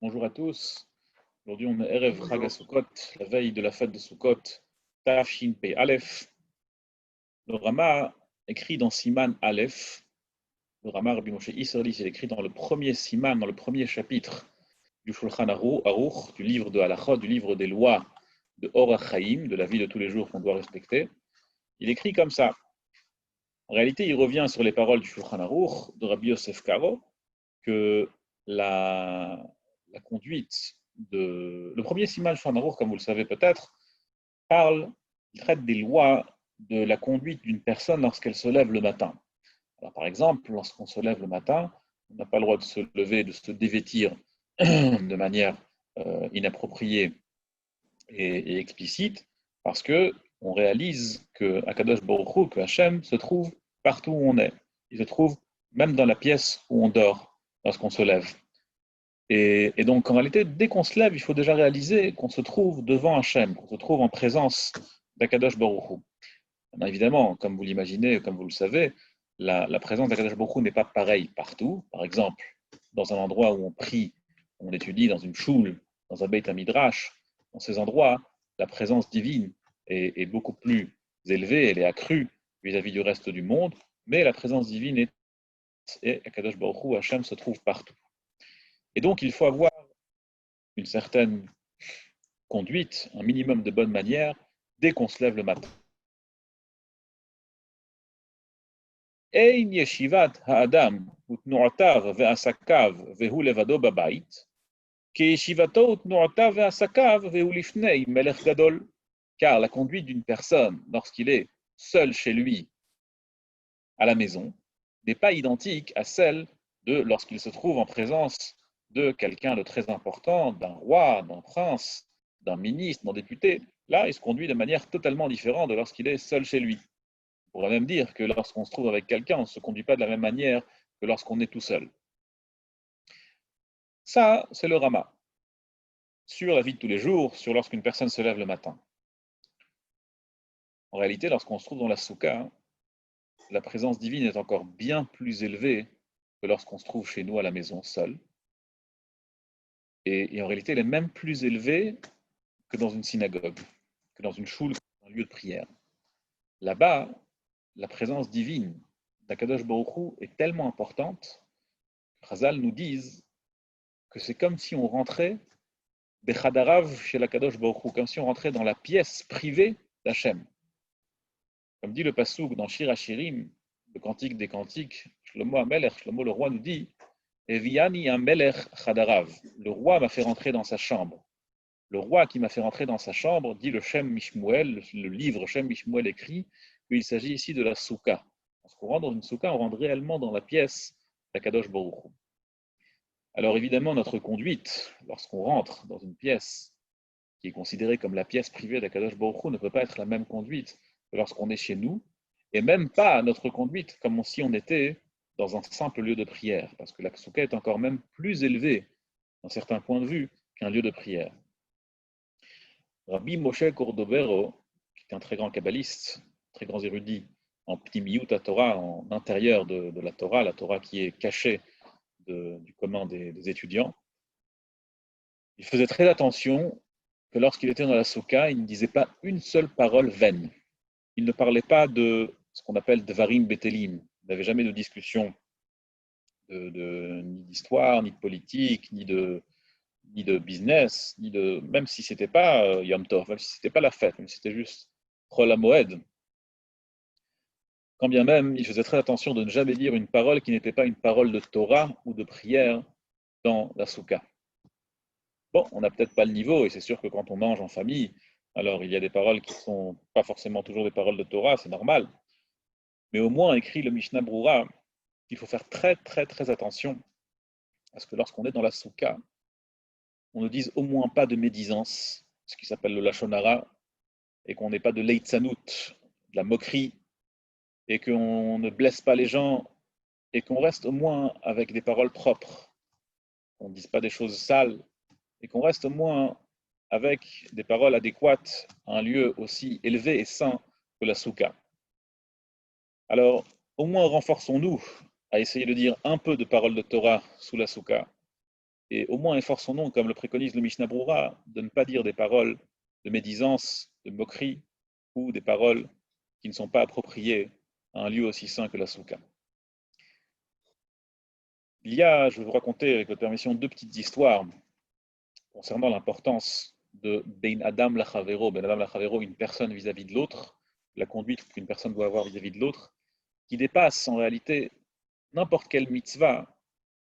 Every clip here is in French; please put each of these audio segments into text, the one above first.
Bonjour à tous. Aujourd'hui, on est Erev Chag HaSukkot, la veille de la fête de Sukkot, Tafshin Pei Aleph. Le Rama écrit dans Siman Aleph. Le Rama Rabbi Moshe Isserlis, il écrit dans le premier Siman, dans le premier chapitre du Shulchan Aruch, du livre de Halachot, du livre des lois de Orach Chaim, de la vie de tous les jours qu'on doit respecter. Il écrit comme ça. En réalité, il revient sur les paroles du Shulchan Aruch de Rabbi Yosef Karo, que la conduite le premier Siman Shulchan Aruch, comme vous le savez peut-être, il traite des lois de la conduite d'une personne lorsqu'elle se lève le matin. Alors, par exemple, lorsqu'on se lève le matin, on n'a pas le droit de se lever, de se dévêtir de manière inappropriée et explicite, parce que on réalise que Akadosh Baruch Hu, que Hachem se trouve partout où on est. Il se trouve même dans la pièce où on dort lorsqu'on se lève. Et donc, en réalité, dès qu'on se lève, il faut déjà réaliser qu'on se trouve devant Hachem, qu'on se trouve en présence d'Akadosh Baruch Hu. Maintenant, évidemment, comme vous l'imaginez, comme vous le savez, la présence d'Akadosh Baruch Hu n'est pas pareille partout. Par exemple, dans un endroit où on prie, on étudie, dans une choule, dans un Beit HaMidrash, dans ces endroits, la présence divine est beaucoup plus élevée, elle est accrue vis-à-vis du reste du monde, mais la présence divine et Akadosh Baruch Hu, Hachem, se trouve partout. Et donc, il faut avoir une certaine conduite, un minimum de bonne manière, dès qu'on se lève le matin. Ein yeshivat ha'adam utnu'atav ve'asakav vehu levado babait, ki yeshivato utnu'atav ve'asakav vehu lifnei melech gadol. Car la conduite d'une personne, lorsqu'il est seul chez lui, à la maison, n'est pas identique à celle de lorsqu'il se trouve en présence de quelqu'un de très important, d'un roi, d'un prince, d'un ministre, d'un député. Là, il se conduit de manière totalement différente de lorsqu'il est seul chez lui. On pourrait même dire que lorsqu'on se trouve avec quelqu'un, on ne se conduit pas de la même manière que lorsqu'on est tout seul. Ça, c'est le Rama. Sur la vie de tous les jours, sur lorsqu'une personne se lève le matin. En réalité, lorsqu'on se trouve dans la soukha, la présence divine est encore bien plus élevée que lorsqu'on se trouve chez nous à la maison seul. Et en réalité, elle est même plus élevée que dans une synagogue, que dans une choule, un lieu de prière. Là-bas, la présence divine d'Akadosh Baruch Hu est tellement importante que Chazal nous disent que c'est comme si on rentrait Bechadarav chez l'Akadosh Baruch Hu, comme si on rentrait dans la pièce privée d'Hachem. Comme dit le Passouk dans Shir HaShirim, le Cantique des Cantiques, Shlomo HaMelech, Shlomo le roi nous dit Eviani HaMelech Chadarav, le roi m'a fait rentrer dans sa chambre. Le roi qui m'a fait rentrer dans sa chambre, dit le Shem Mishmuel, le livre Shem Mishmuel écrit, qu'il s'agit ici de la soukha. Lorsqu'on rentre dans une soukha, on rentre réellement dans la pièce d'Akadosh Baruch Hu. Alors évidemment, notre conduite, lorsqu'on rentre dans une pièce qui est considérée comme la pièce privée d'Akadosh Baruch Hu, ne peut pas être la même conduite que lorsqu'on est chez nous, et même pas notre conduite comme si on était dans un simple lieu de prière, parce que la soukha est encore même plus élevée, d'un certain point de vue, qu'un lieu de prière. Rabbi Moshe Cordovero, qui est un très grand kabbaliste, très grand érudit en Ptimiyut Torah, en intérieur de la Torah qui est cachée du commun des étudiants, il faisait très attention que lorsqu'il était dans la soukha, il ne disait pas une seule parole vaine. Il ne parlait pas de ce qu'on appelle Dvarim Betelim. Il n'avait jamais de discussion ni d'histoire, ni de politique, ni de business, même si c'était pas Yom Tov, même si c'était pas la fête, même si c'était juste Chol HaMoed. Quand bien même, il faisait très attention de ne jamais dire une parole qui n'était pas une parole de Torah ou de prière dans la soukha. Bon, on n'a peut-être pas le niveau, et c'est sûr que quand on mange en famille, alors il y a des paroles qui ne sont pas forcément toujours des paroles de Torah, c'est normal. Mais au moins, écrit le Mishnah Brura, il faut faire très très très attention à ce que lorsqu'on est dans la soukha, on ne dise au moins pas de médisance, ce qui s'appelle le Lashon Hara, et qu'on n'ait pas de leitzanout, de la moquerie, et qu'on ne blesse pas les gens, et qu'on reste au moins avec des paroles propres, qu'on ne dise pas des choses sales, et qu'on reste au moins avec des paroles adéquates à un lieu aussi élevé et saint que la soukha. Alors, au moins renforçons-nous à essayer de dire un peu de paroles de Torah sous la soukha, et au moins efforçons-nous, comme le préconise le Mishnah Brura, de ne pas dire des paroles de médisance, de moquerie, ou des paroles qui ne sont pas appropriées à un lieu aussi saint que la soukha. Il y a, je vais vous raconter avec votre permission, deux petites histoires concernant l'importance de Ben Adam Lachavero, Ben Adam Lachavero, une personne vis-à-vis de l'autre, la conduite qu'une personne doit avoir vis-à-vis de l'autre, qui dépasse en réalité n'importe quelle mitzvah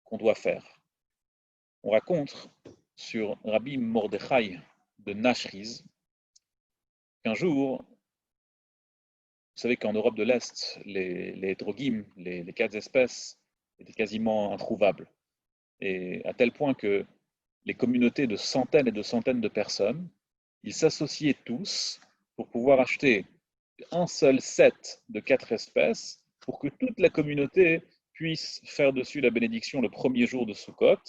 qu'on doit faire. On raconte sur Rabbi Mordechai de Nashriz qu'un jour, vous savez qu'en Europe de l'Est, les drogim, les quatre espèces, étaient quasiment introuvables. Et à tel point que les communautés de centaines et de centaines de personnes, ils s'associaient tous pour pouvoir acheter un seul set de 4 espèces pour que toute la communauté puisse faire dessus la bénédiction le premier jour de Sukkot.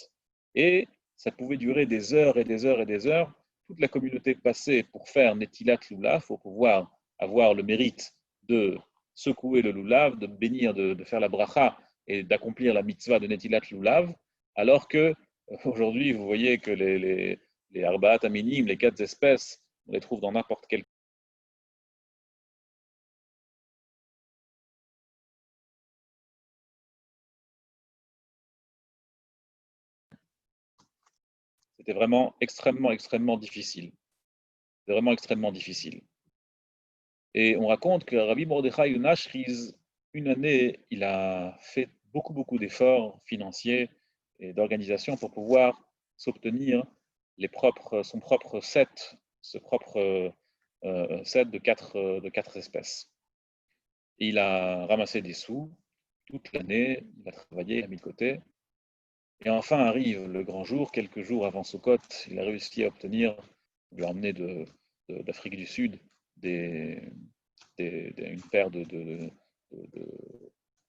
Et ça pouvait durer des heures et des heures et des heures. Toute la communauté passait pour faire Netilat Lulav, pour pouvoir avoir le mérite de secouer le Lulav, de bénir, de faire la bracha et d'accomplir la mitzvah de Netilat Lulav, alors que aujourd'hui, vous voyez que les Arbaat Aminim, les 4 espèces, on les trouve dans n'importe quel. C'était vraiment extrêmement, extrêmement difficile. C'était vraiment extrêmement difficile. Et on raconte que Rabbi Mordechai Nashriz, une année, il a fait beaucoup, beaucoup d'efforts financiers et d'organisation pour pouvoir s'obtenir son propre set, ce propre set de 4 espèces. Et il a ramassé des sous toute l'année, il a travaillé, il a mis de côté. Et enfin arrive le grand jour, quelques jours avant Sukkot, il a réussi à obtenir, on lui a emmené d'Afrique du Sud une paire de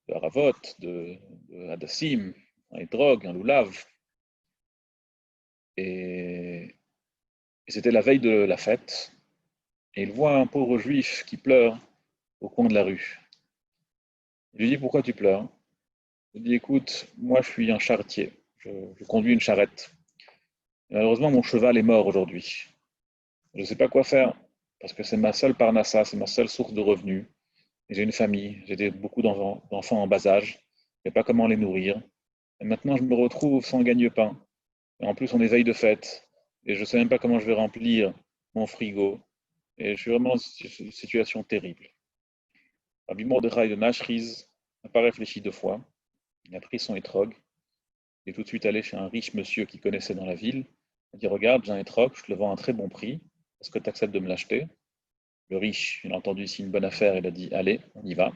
haravot, de hadassim, un etrog, un lulav. Et c'était la veille de la fête. Et il voit un pauvre juif qui pleure au coin de la rue. Il lui dit: pourquoi tu pleures? Il dit: écoute, moi je suis un charretier, je conduis une charrette. Et malheureusement, mon cheval est mort aujourd'hui. Je ne sais pas quoi faire, parce que c'est ma seule parnassa, c'est ma seule source de revenus. J'ai une famille, j'ai beaucoup d'enfants en bas âge, je ne sais pas comment les nourrir. Et maintenant, je me retrouve sans gagne-pain. Et en plus, on est veille de fête. Et je ne sais même pas comment je vais remplir mon frigo. Et je suis vraiment dans une situation terrible. Rabbi Mordechai de Nashriz n'a pas réfléchi 2 fois. Il a pris son étrog. Il est tout de suite allé chez un riche monsieur qu'il connaissait dans la ville. Il a dit: regarde, j'ai un étrog, je te le vends à un très bon prix. Est-ce que tu acceptes de me l'acheter? Le riche, il a entendu ici une bonne affaire, il a dit: allez, on y va.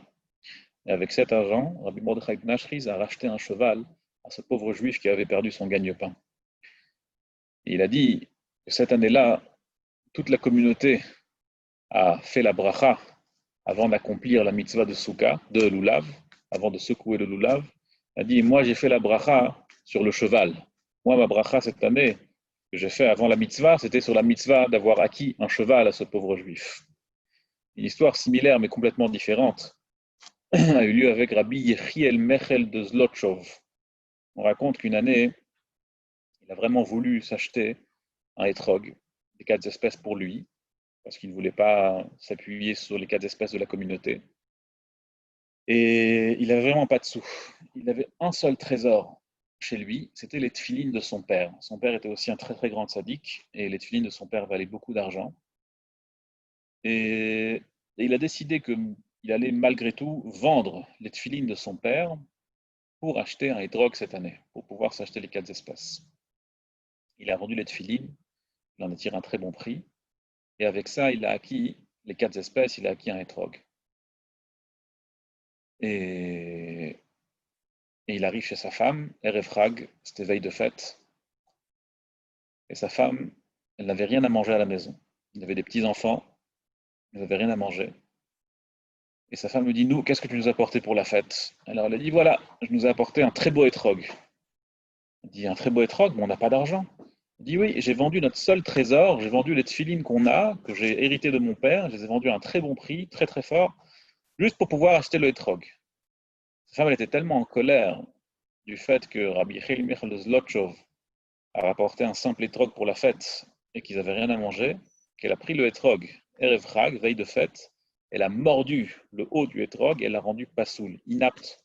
Et avec cet argent, Rabbi Mordechai de Nashriz a racheté un cheval à ce pauvre juif qui avait perdu son gagne-pain. Et il a dit que cette année-là, toute la communauté a fait la bracha avant d'accomplir la mitzvah de Souka, de Lulav, avant de secouer le Lulav. Il a dit: moi j'ai fait la bracha sur le cheval. Moi, ma bracha cette année, que j'ai fait avant la mitzvah, c'était sur la mitzvah d'avoir acquis un cheval à ce pauvre juif. Une histoire similaire mais complètement différente a eu lieu avec Rabbi Yechiel Mechel de Zlotchov. On raconte qu'une année, il a vraiment voulu s'acheter un etrog, des 4 espèces pour lui, parce qu'il ne voulait pas s'appuyer sur les 4 espèces de la communauté. Et il n'avait vraiment pas de sous. Il avait un seul trésor chez lui, c'était les tefilines de son père. Son père était aussi un très très grand sadique, et les tefilines de son père valaient beaucoup d'argent. Et il a décidé qu'il allait malgré tout vendre les tefilines de son père pour acheter un etrog cette année, pour pouvoir s'acheter les 4 espèces. Il a vendu les tefilines, il en a tiré un très bon prix, et avec ça, il a acquis les 4 espèces, il a acquis un etrog. Et il arrive chez sa femme, Erev Chag, c'était veille de fête, et sa femme, elle n'avait rien à manger à la maison. Il avait des petits-enfants, ils n'avaient rien à manger. Et sa femme lui dit: nous, qu'est-ce que tu nous as apporté pour la fête? Alors elle a dit: voilà, je nous ai apporté un très beau etrog. Elle dit: un très beau etrog, mais on n'a pas d'argent. Il dit: oui, j'ai vendu notre seul trésor, j'ai vendu les tefilines qu'on a, que j'ai hérité de mon père, je les ai vendus à un très bon prix, très très fort, juste pour pouvoir acheter le etrog. Sa femme, elle était tellement en colère du fait que Rabbi Yechiel Michal de Zlotchov a rapporté un simple étrog pour la fête et qu'ils n'avaient rien à manger, qu'elle a pris le étrog, Erev Chag, veille de fête, elle a mordu le haut du étrog et elle l'a rendu pasoul, inapte,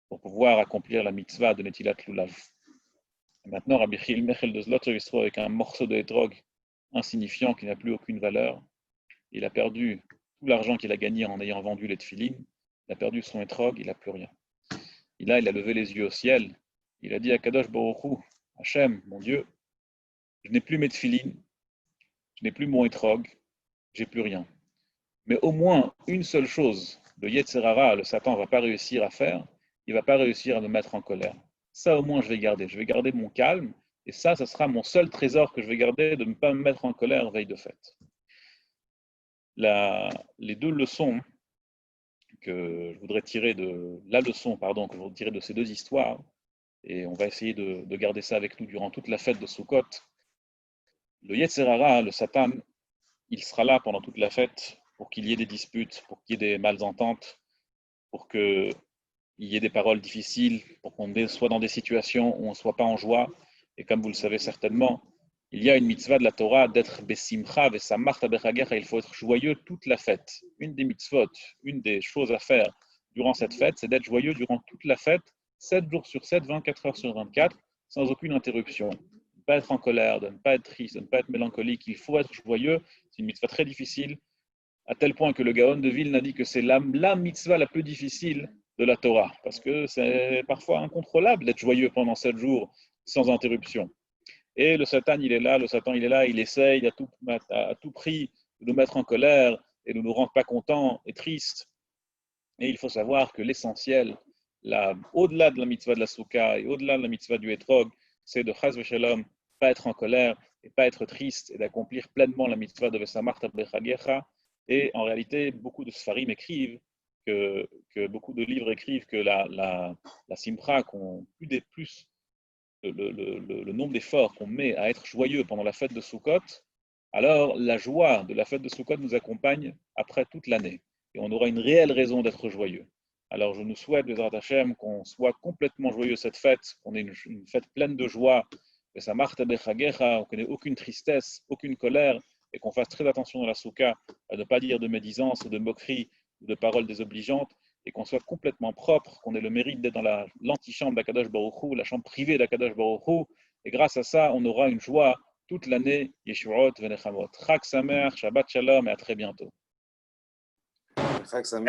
pour pouvoir accomplir la mitzvah de Netilat Lulav. Et maintenant, Rabbi Chil Mechel de Zlotzer, il se trouve avec un morceau de étrog insignifiant qui n'a plus aucune valeur. Il a perdu tout l'argent qu'il a gagné en ayant vendu les tefilines. Il a perdu son étrog, il n'a plus rien. Et là, il a levé les yeux au ciel. Il a dit à Kadosh Baruch Hu, Hachem, mon Dieu, je n'ai plus mes tefilines, je n'ai plus mon étrog, j'ai plus rien. Mais au moins une seule chose, le Yetzer Hara, le Satan, ne va pas réussir à faire, il ne va pas réussir à me mettre en colère. Ça, au moins, je vais garder mon calme, et ça sera mon seul trésor que je vais garder, de ne pas me mettre en colère veille de fête. Les deux leçons que je voudrais tirer de ces deux histoires, et on va essayer de garder ça avec nous durant toute la fête de Sukkot. Le Yetzer Hara, le Satan, il sera là pendant toute la fête pour qu'il y ait des disputes, pour qu'il y ait des malententes, pour qu'il y ait des paroles difficiles, pour qu'on soit dans des situations où on ne soit pas en joie. Et comme vous le savez certainement, il y a une mitzvah de la Torah d'être besimcha vesamarta bechagecha, il faut être joyeux toute la fête. Une des mitzvot, une des choses à faire durant cette fête, c'est d'être joyeux durant toute la fête, 7 jours sur 7, 24 heures sur 24, sans aucune interruption. De ne pas être en colère, de ne pas être triste, de ne pas être mélancolique, il faut être joyeux. C'est une mitzvah très difficile, à tel point que le Gaon de Vilne a dit que c'est la mitzvah la plus difficile de la Torah, parce que c'est parfois incontrôlable d'être joyeux pendant 7 jours sans interruption. Et le Satan, il est là, il essaye à tout prix de nous mettre en colère et de nous rendre pas contents et tristes. Et il faut savoir que l'essentiel, au-delà de la mitzvah de la Souka et au-delà de la mitzvah du Etrog, c'est de Chaz v'Shalom, pas être en colère et pas être triste et d'accomplir pleinement la mitzvah de Vesamarta Bechagecha. Et en réalité, beaucoup de Sfarim écrivent que beaucoup de livres écrivent que la Simcha, plus le nombre d'efforts qu'on met à être joyeux pendant la fête de Sukkot, alors la joie de la fête de Sukkot nous accompagne après toute l'année. Et on aura une réelle raison d'être joyeux. Alors je nous souhaite, Bezrat Hashem, qu'on soit complètement joyeux cette fête, qu'on ait une fête pleine de joie, que ça marche bechagecha, qu'on n'ait aucune tristesse, aucune colère, et qu'on fasse très attention dans la Soukha à ne pas dire de médisance ou de moquerie ou de paroles désobligeantes, et qu'on soit complètement propre, qu'on ait le mérite d'être dans l'antichambre d'Akadosh Baruch Hu, la chambre privée d'Akadosh Baruch Hu, et grâce à ça, on aura une joie toute l'année, Yeshuot Venechamot. Chag Sameach, Shabbat Shalom, et à très bientôt. Chag Sameach.